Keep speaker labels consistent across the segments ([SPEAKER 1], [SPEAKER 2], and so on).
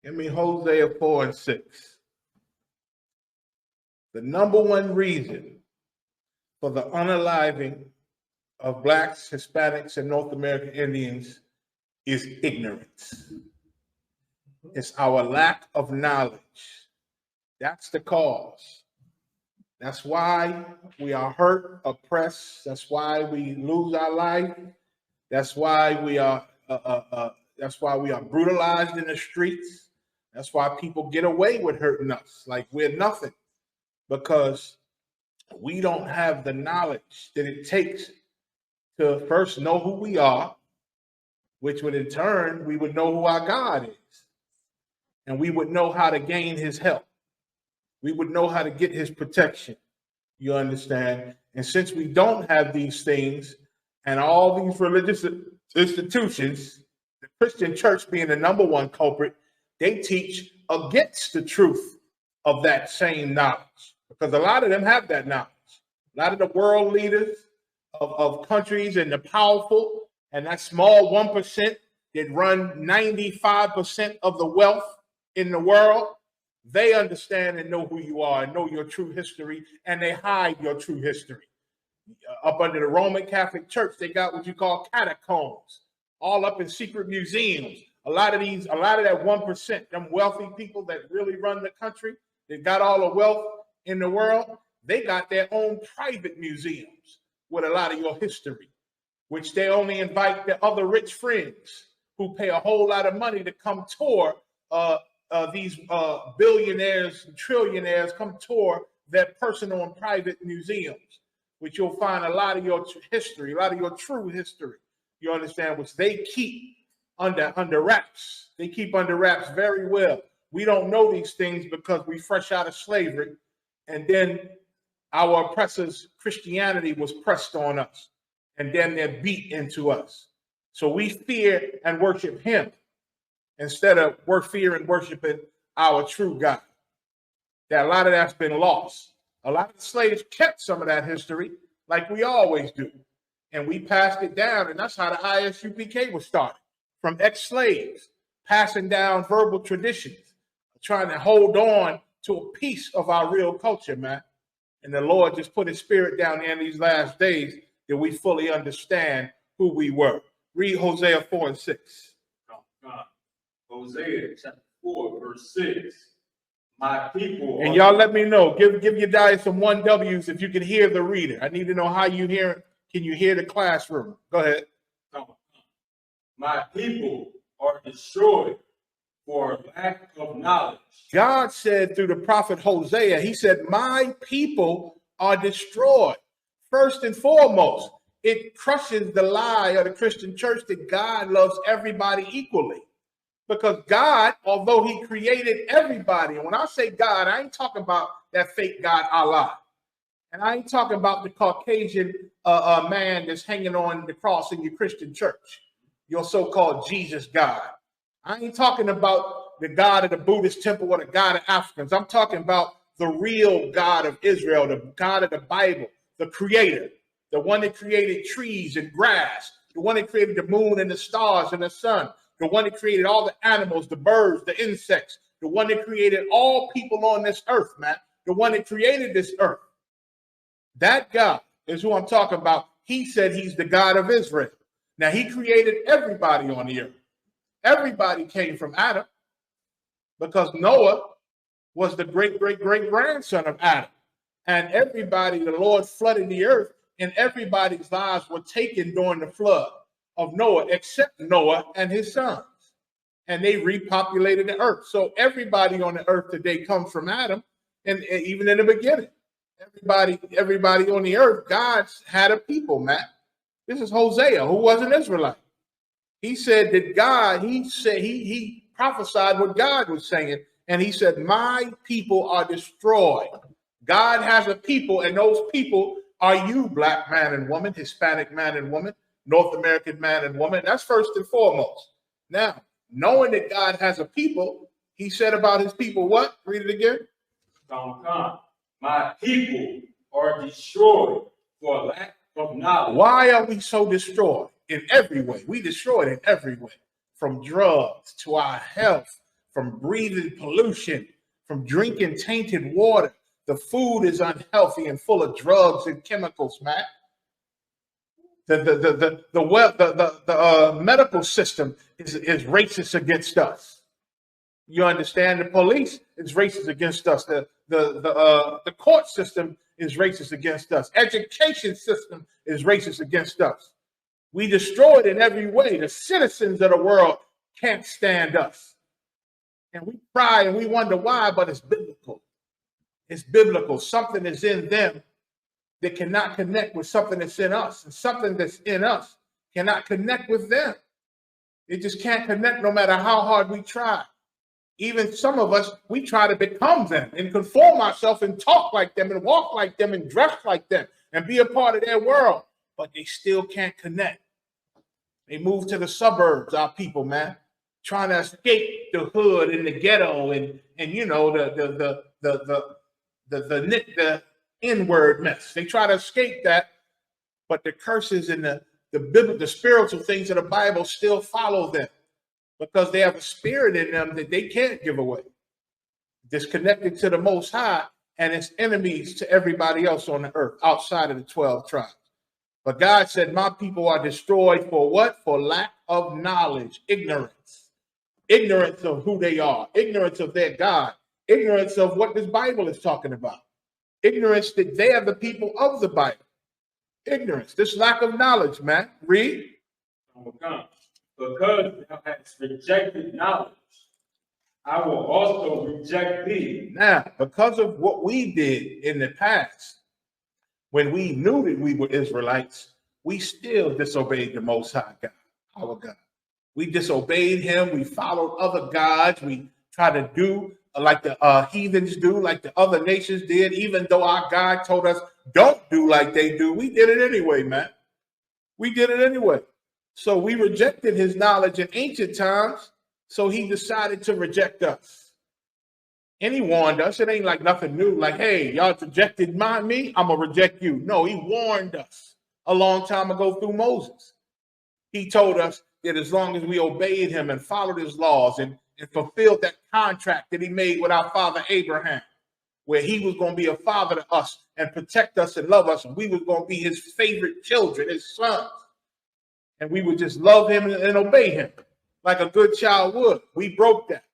[SPEAKER 1] Give me Hosea 4 and 6. The number one reason for the unaliving of Blacks, Hispanics, and North American Indians is ignorance. It's our lack of knowledge. That's the cause. That's why we are hurt, oppressed. That's why we lose our life. That's why we are. That's why we are brutalized in the streets. That's why people get away with hurting us like we're nothing, because we don't have the knowledge that it takes to first know who we are, which would in turn, we would know who our God is. And we would know how to gain his help. We would know how to get his protection. You understand? And since we don't have these things, and all these religious institutions, the Christian church being the number one culprit, they teach against the truth of that same knowledge, because a lot of them have that knowledge. A lot of the world leaders of countries and the powerful and that small 1% that run 95% of the wealth in the world, they understand and know who you are and know your true history, and they hide your true history. Up under the Roman Catholic Church, they got what you call catacombs, all up in secret museums. A lot of that 1%, them wealthy people that really run the country, that got all the wealth in the world, they got their own private museums with a lot of your history, which they only invite their other rich friends who pay a whole lot of money to come tour. These billionaires, trillionaires come tour their personal and private museums, which you'll find a lot of your history, a lot of your true history, you understand, which they keep under wraps. They keep under wraps very well. We don't know these things because we fresh out of slavery, and then our oppressors' Christianity was pressed on us, and then they're beat into us. So we fear and worship him instead of fear and worshiping our true God. That a lot of that's been lost. A lot of the slaves kept some of that history, like we always do, and we passed it down, and that's how the I.S.U.P.K was started, from ex-slaves passing down verbal traditions, trying to hold on to a piece of our real culture, man. And the Lord just put his spirit down there in these last days that we fully understand who we were. Read Hosea 4 and 6.
[SPEAKER 2] Hosea chapter 4, verse 6. My people.
[SPEAKER 1] And y'all let me know. Give your guys some 1Ws if you can hear the reader. I need to know how you hear it. Can you hear the classroom? Go ahead.
[SPEAKER 2] My people are destroyed for lack of knowledge.
[SPEAKER 1] God said through the prophet Hosea, he said, my people are destroyed. First and foremost, it crushes the lie of the Christian church that God loves everybody equally. Because God, although he created everybody, and when I say God, I ain't talking about that fake God Allah. And I ain't talking about the Caucasian man that's hanging on the cross in your Christian church, your so-called Jesus God. I ain't talking about the God of the Buddhist temple or the God of Africans. I'm talking about the real God of Israel, the God of the Bible, the creator, the one that created trees and grass, the one that created the moon and the stars and the sun, the one that created all the animals, the birds, the insects, the one that created all people on this earth, man, the one that created this earth. That God is who I'm talking about. He said he's the God of Israel. Now, he created everybody on the earth. Everybody came from Adam, because Noah was the great-great-great-grandson of Adam. And everybody, the Lord flooded the earth, and everybody's lives were taken during the flood of Noah, except Noah and his sons. And they repopulated the earth. So everybody on the earth today comes from Adam, and even in the beginning. Everybody on the earth, God had a people, man. This is Hosea, who was an Israelite. He said that God, he prophesied what God was saying. And he said, my people are destroyed. God has a people, and those people are you, black man and woman, Hispanic man and woman, North American man and woman. That's first and foremost. Now, knowing that God has a people, he said about his people what? Read it again.
[SPEAKER 2] My people are destroyed for lack of knowledge.
[SPEAKER 1] Why are we so destroyed? In every way. We destroyed in every way. From drugs to our health, from breathing pollution, from drinking tainted water. The food is unhealthy and full of drugs and chemicals, man. The medical system is racist against us. You understand? The police is racist against us. The court system is racist against us. Education system is racist against us. We destroyed in every way. The citizens of the world can't stand us. And we cry and we wonder why, but it's biblical. It's biblical. Something is in them that cannot connect with something that's in us. And something that's in us cannot connect with them. It just can't connect no matter how hard we try. Even some of us, we try to become them and conform ourselves and talk like them and walk like them and dress like them and be a part of their world. But they still can't connect. They move to the suburbs, our people, man, trying to escape the hood and the ghetto and you know the N-word mess. They try to escape that, but the curses and the spiritual things of the Bible still follow them because they have a spirit in them that they can't give away. Disconnected to the Most High, and it's enemies to everybody else on the earth outside of the 12 tribes. But God said, my people are destroyed for what? For lack of knowledge, ignorance. Ignorance of who they are, ignorance of their God, ignorance of what this Bible is talking about, ignorance that they are the people of the Bible. Ignorance, this lack of knowledge, man. Read.
[SPEAKER 2] Because thou hast rejected knowledge, I will also reject thee. Now,
[SPEAKER 1] because of what we did in the past, when we knew that we were Israelites, we still disobeyed the Most High God, our God. We disobeyed him. We followed other gods. We tried to do like the heathens do, like the other nations did, even though our God told us don't do like they do. We did it anyway, man. We did it anyway. So we rejected his knowledge in ancient times, so he decided to reject us. And he warned us. It ain't like nothing new. Like, hey, y'all rejected me, I'm going to reject you. No, he warned us a long time ago through Moses. He told us that as long as we obeyed him and followed his laws and fulfilled that contract that he made with our father Abraham, where he was going to be a father to us and protect us and love us, and we were going to be his favorite children, his sons. And we would just love him and obey him like a good child would. We broke that.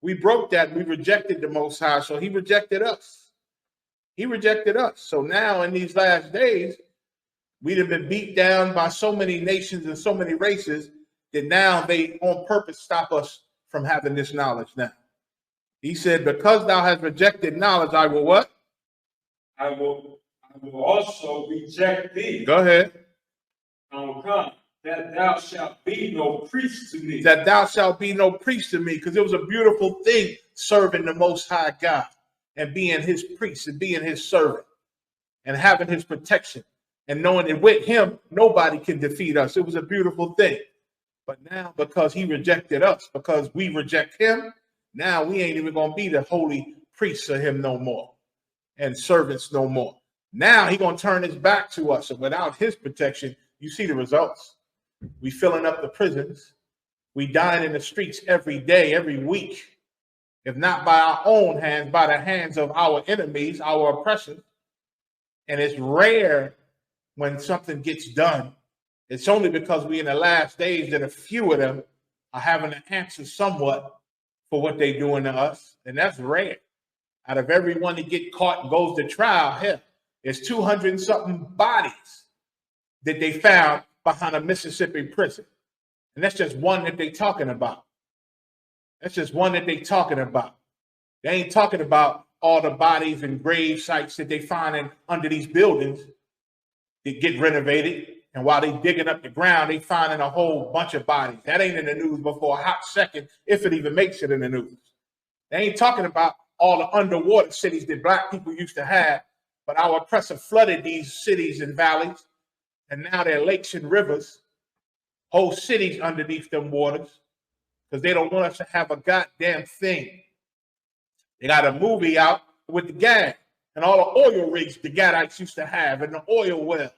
[SPEAKER 1] We broke that. We rejected the Most High, so he rejected us. He rejected us. So now in these last days, we'd have been beat down by so many nations and so many races that now they on purpose stop us from having this knowledge now. He said, because thou hast rejected knowledge, I will what?
[SPEAKER 2] I will also reject thee.
[SPEAKER 1] Go ahead.
[SPEAKER 2] That thou shalt be no priest to me.
[SPEAKER 1] That thou shalt be no priest to me, because it was a beautiful thing serving the Most High God and being his priest and being his servant and having his protection and knowing that with him, nobody can defeat us. It was a beautiful thing. But now, because he rejected us, because we reject him, now we ain't even going to be the holy priests of him no more and servants no more. Now he going to turn his back to us. And without his protection, you see the results. We filling up the prisons. We dying in the streets every day, every week. If not by our own hands, by the hands of our enemies, our oppressors. And it's rare when something gets done. It's only because we in the last days that a few of them are having to answer somewhat for what they're doing to us. And that's rare. Out of everyone that get caught and goes to trial, hell, there's 200 and something bodies that they found behind a Mississippi prison. And that's just one that they're talking about. That's just one that they're talking about. They ain't talking about all the bodies and grave sites that they find under these buildings that get renovated. And while they digging up the ground, they finding a whole bunch of bodies. That ain't in the news before a hot second, if it even makes it in the news. They ain't talking about all the underwater cities that black people used to have, but our oppressor flooded these cities and valleys. And now they're lakes and rivers, whole cities underneath them waters, because they don't want us to have a goddamn thing. They got a movie out with the gas and all the oil rigs the Gadites used to have and the oil wells,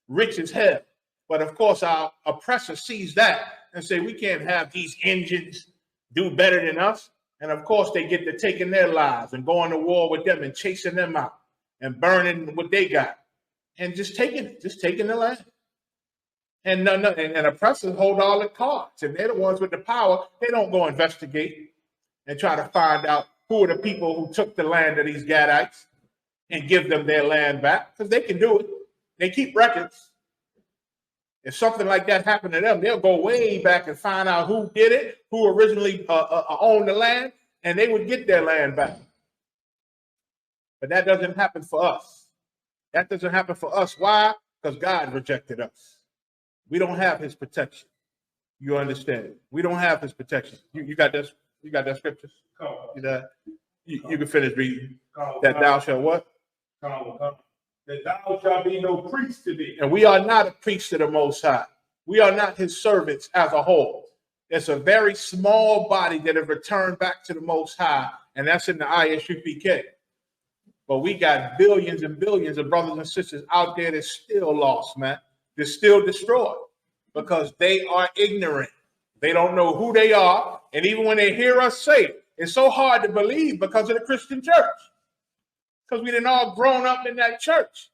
[SPEAKER 1] rich as hell. But of course, our oppressor sees that and say, we can't have these engines do better than us. And of course, they get to taking their lives and going to war with them and chasing them out and burning what they got and just taking the land. And oppressors hold all the cards, and they're the ones with the power. They don't go investigate and try to find out who are the people who took the land of these Gadites and give them their land back, because they can do it. They keep records. If something like that happened to them, they'll go way back and find out who did it, who originally owned the land, and they would get their land back. But that doesn't happen for us. That doesn't happen for us. Why? Because God rejected us. We don't have his protection. You understand? We don't have his protection. You got this? You got that scripture? You can finish reading. That thou shalt what?
[SPEAKER 2] That thou shalt be no priest to thee.
[SPEAKER 1] And we are not a priest to the Most High. We are not his servants as a whole. It's a very small body that have returned back to the Most High, and that's in the I.S.U.P.K. But we got billions and billions of brothers and sisters out there that's still lost, man. They're still destroyed because they are ignorant. They don't know who they are. And even when they hear us say it, it's so hard to believe because of the Christian church. Because we done all grown up in that church.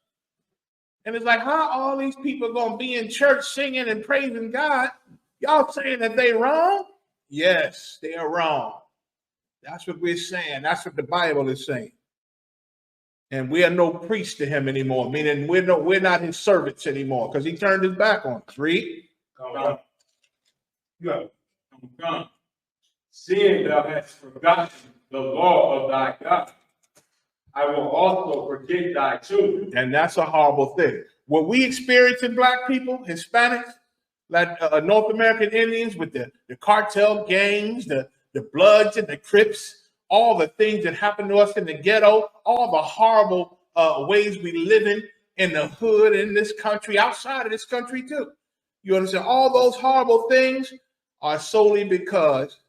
[SPEAKER 1] And it's like, how all these people going to be in church singing and praising God? Y'all saying that they wrong? Yes, they are wrong. That's what we're saying. That's what the Bible is saying. And we are no priest to him anymore, meaning we're not his servants anymore because he turned his back on us. Read.
[SPEAKER 2] Come. Seeing thou hast forgotten the law of thy God, I will also forget thy children.
[SPEAKER 1] And that's a horrible thing. What we experience in black people, Hispanics, like North American Indians with the cartel gangs, the Bloods and the Crips, all the things that happen to us in the ghetto, all the horrible ways we live in the hood in this country, outside of this country too. You understand? All those horrible things are solely because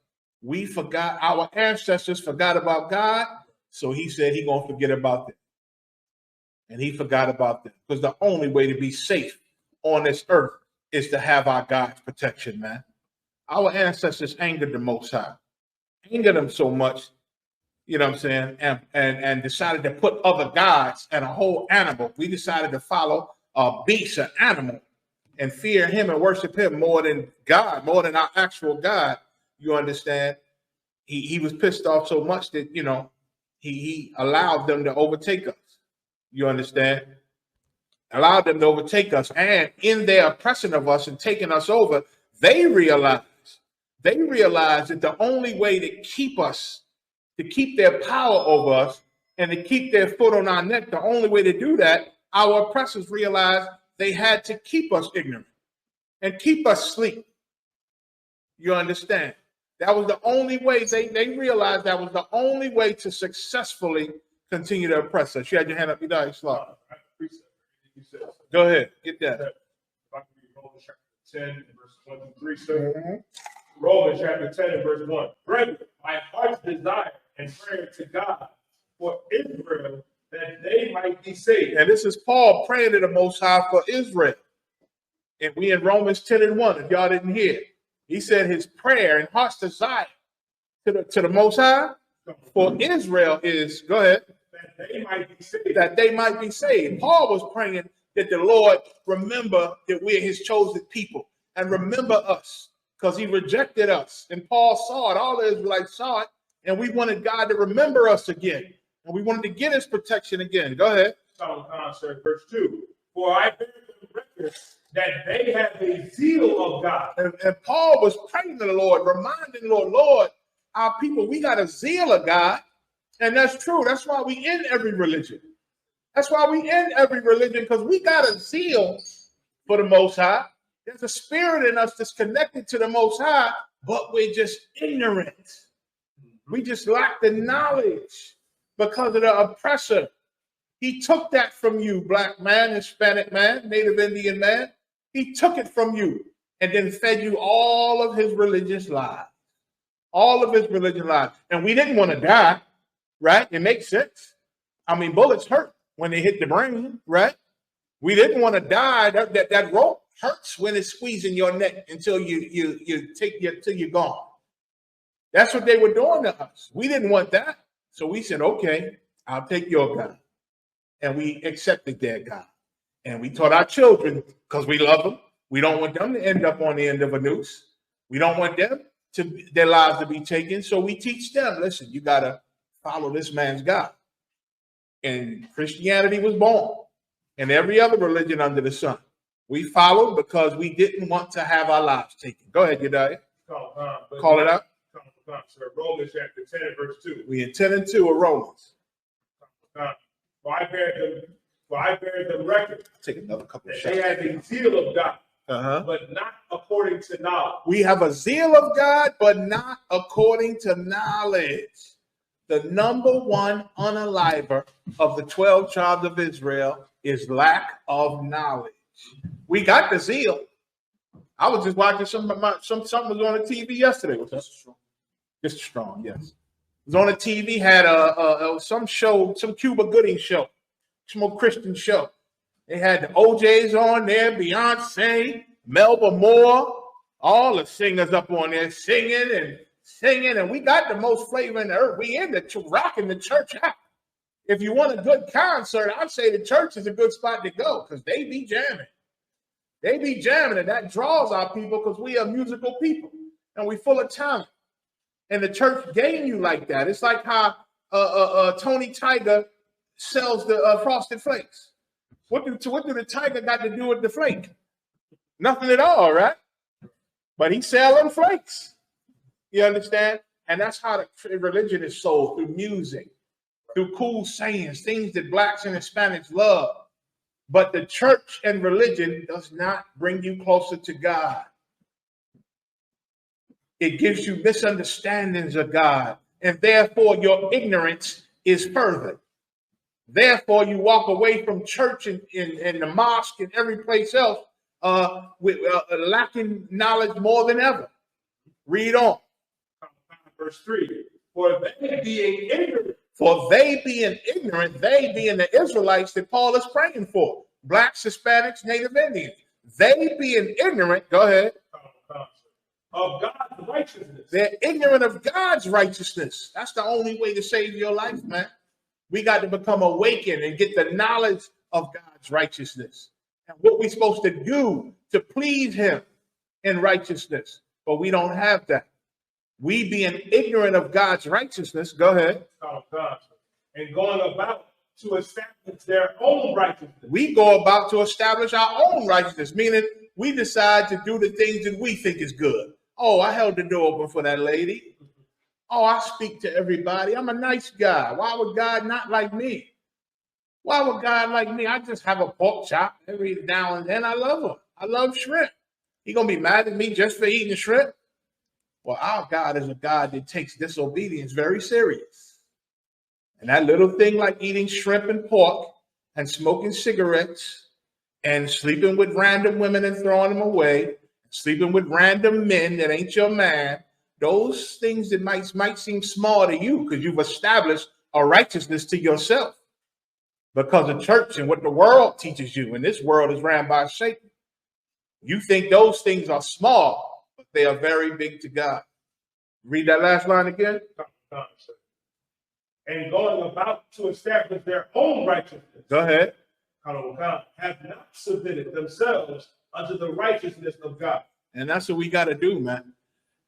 [SPEAKER 1] we forgot, our ancestors forgot about God. So he said he gonna forget about them. And he forgot about them. Because the only way to be safe on this earth is to have our God's protection, man. Our ancestors angered the Most High. Angered them so much, you know what I'm saying, and decided to put other gods and a whole animal. We decided to follow a beast, an animal, and fear him and worship him more than God, more than our actual God. You understand? He was pissed off so much that, you know, he allowed them to overtake us. You understand? Allowed them to overtake us. And in their oppression of us and taking us over, they realized that the only way to keep us, to keep their power over us and to keep their foot on our neck, the only way to do that, our oppressors realized they had to keep us ignorant and keep us asleep. You understand? That was the only way. They realized that was the only way to successfully continue to oppress us. You had your hand up, you died, Slav. Go ahead, get that.
[SPEAKER 2] If I can read Romans chapter 10, verse 1 through 3, sir. Romans chapter 10 and verse 1. Brethren, my heart's desire and prayer to God for Israel, that they might be saved.
[SPEAKER 1] And this is Paul praying to the Most High for Israel. And we in Romans 10 and 1, if y'all didn't hear. He said his prayer and heart's desire to the Most High for Israel is, go ahead,
[SPEAKER 2] that they might be saved.
[SPEAKER 1] That they might be saved. Paul was praying that the Lord remember that we're his chosen people and remember us because he rejected us. And Paul saw it, all the Israelites saw it, and we wanted God to remember us again. And we wanted to get his protection again. Go ahead.
[SPEAKER 2] Verse 2. For I bear the record that they have a zeal of God.
[SPEAKER 1] And Paul was praying to the Lord, reminding the Lord, our people, we got a zeal of God. And that's true. That's why we in every religion. That's why we in every religion, because we got a zeal for the Most High. There's a spirit in us that's connected to the Most High, but we're just ignorant. We just lack the knowledge because of the oppressor. He took that from you, black man, Hispanic man, Native Indian man. He took it from you and then fed you all of his religious lies. All of his religious lies. And we didn't want to die, right? It makes sense. I mean, bullets hurt when they hit the brain, right? We didn't want to die. That rope hurts when it's squeezing your neck until you're gone. That's what they were doing to us. We didn't want that. So we said, okay, I'll take your God. And we accepted their God. And we taught our children, because we love them, we don't want them to end up on the end of a noose. We don't want them their lives to be taken. So we teach them, listen, you got to follow this man's God. And Christianity was born, and every other religion under the sun. We followed because we didn't want to have our lives taken. Go ahead, Yediah. Call it out.
[SPEAKER 2] Sir. Romans chapter 10 and verse 2.
[SPEAKER 1] We in 10 and 2 of Romans.
[SPEAKER 2] For I bear the record.
[SPEAKER 1] Take another couple of
[SPEAKER 2] that
[SPEAKER 1] shots.
[SPEAKER 2] they had the zeal of God, but not according to knowledge.
[SPEAKER 1] We have a zeal of God, but not according to knowledge. The number one unaliver of the 12 tribes of Israel is lack of knowledge. We got the zeal. I was just watching something was on the TV yesterday. Was that strong? Just strong, yes. It was on the TV, had some show, some Cuba Gooding show, some more Christian show. They had the OJs on there, Beyonce, Melba Moore, all the singers up on there singing, and we got the most flavor in the earth. We in the rocking the church out. If you want a good concert, I'd say the church is a good spot to go because they be jamming. They be jamming, and that draws our people because we are musical people and we full of talent. And the church gain you like that. It's like how Tony Tiger sells the Frosted Flakes. What do the Tiger got to do with the flake? Nothing at all, right? But he's selling flakes. You understand? And that's how the religion is sold, through music, through cool sayings, things that blacks and Hispanics love. But the church and religion does not bring you closer to God. It gives you misunderstandings of God, and therefore your ignorance is further. Therefore, you walk away from church and the mosque and every place else with lacking knowledge more than ever. Read on.
[SPEAKER 2] Verse 3. For they being ignorant, they being the Israelites that Paul is praying for, blacks, Hispanics, Native Indians. They being ignorant, go ahead, of God's righteousness. They're ignorant of God's righteousness. That's the only way to save your life, man. We got to become awakened and get the knowledge of God's righteousness and what we're supposed to do to please him in righteousness. But we don't have that. We being ignorant of God's righteousness, go ahead. And going about to establish their own righteousness. We go about to establish our own righteousness, meaning we decide to do the things that we think is good. Oh, I held the door open for that lady. Oh, I speak to everybody. I'm a nice guy. Why would God not like me? Why would God like me? I just have a pork chop every now and then. I love him. I love shrimp. He gonna be mad at me just for eating shrimp? Well, our God is a God that takes disobedience very serious. And that little thing like eating shrimp and pork and smoking cigarettes and sleeping with random women and throwing them away, sleeping with random men that ain't your man, those things that might seem small to you because you've established a righteousness to yourself. Because the church and what the world teaches you, and this world is ran by Satan, you think those things are small, but they are very big to God. Read that last line again. And going about to establish their own righteousness. Go ahead. Have not submitted themselves unto the righteousness of God. And that's what we got to do, man.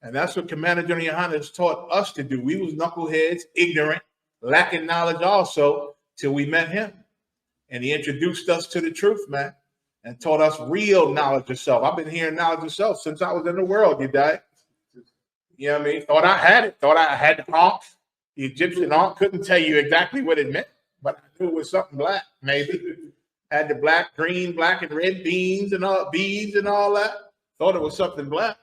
[SPEAKER 2] And that's what Commander General YAHANNA has taught us to do. We was knuckleheads, ignorant, lacking knowledge also, till we met him. And he introduced us to the truth, man, and taught us real knowledge of self. I've been hearing knowledge of self since I was in the world, you die. You know what I mean? Thought I had it. Thought I had the honk. The Egyptian honk. Couldn't tell you exactly what it meant, but I knew it was something black, maybe. Had the black, green, black, and red beans and all beads and all that. Thought it was something black.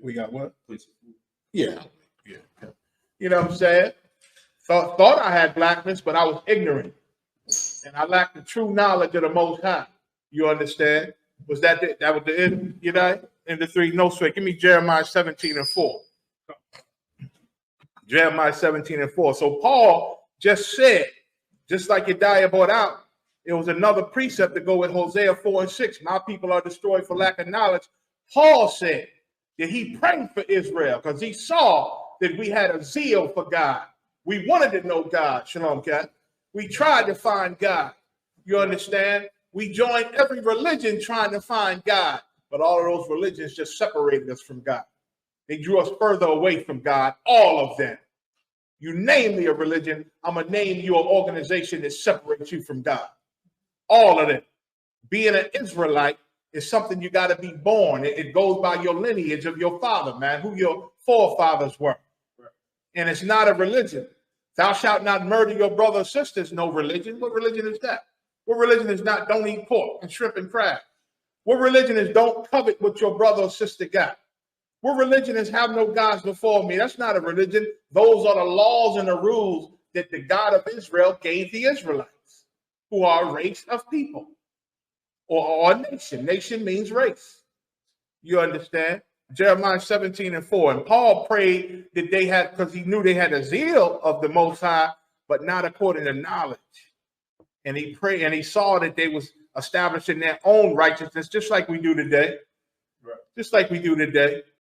[SPEAKER 2] We got what? Yeah. You know what I'm saying? Thought I had blackness, but I was ignorant. And I lacked the true knowledge of the Most High. You understand? Was that was the end, you know? In the three notes, give me Jeremiah 17:4. Jeremiah 17:4. So Paul just said, just like Yediah brought out, it was another precept to go with Hosea 4:6. My people are destroyed for lack of knowledge. Paul said,
[SPEAKER 1] that he prayed for Israel because he saw that we had a zeal for God. We wanted to know God. Shalom, Cat. We tried to find God. You understand? We joined every religion trying to find God, but all of those religions just separated us from God. They drew us further away from God, all of them. You name me a religion, I'm going to name you an organization that separates you from God. All of them. Being an Israelite is something you got to be born. It goes by your lineage of your father, man, who your forefathers were. Right. And it's not a religion. Thou shalt not murder your brother or sister is no religion. What religion is that? What religion is not don't eat pork and shrimp and crab? What religion is don't covet what your brother or sister got? What religion is have no gods before me? That's not a religion. Those are the laws and the rules that the God of Israel gave the Israelites, who are a race of people or a nation. Nation means race. You understand? Jeremiah 17:4. And Paul prayed that they had, because he knew they had a zeal of the Most High, but not according to knowledge. And he prayed and he saw that they was establishing their own righteousness, just like we do today. Right. Just like we do today.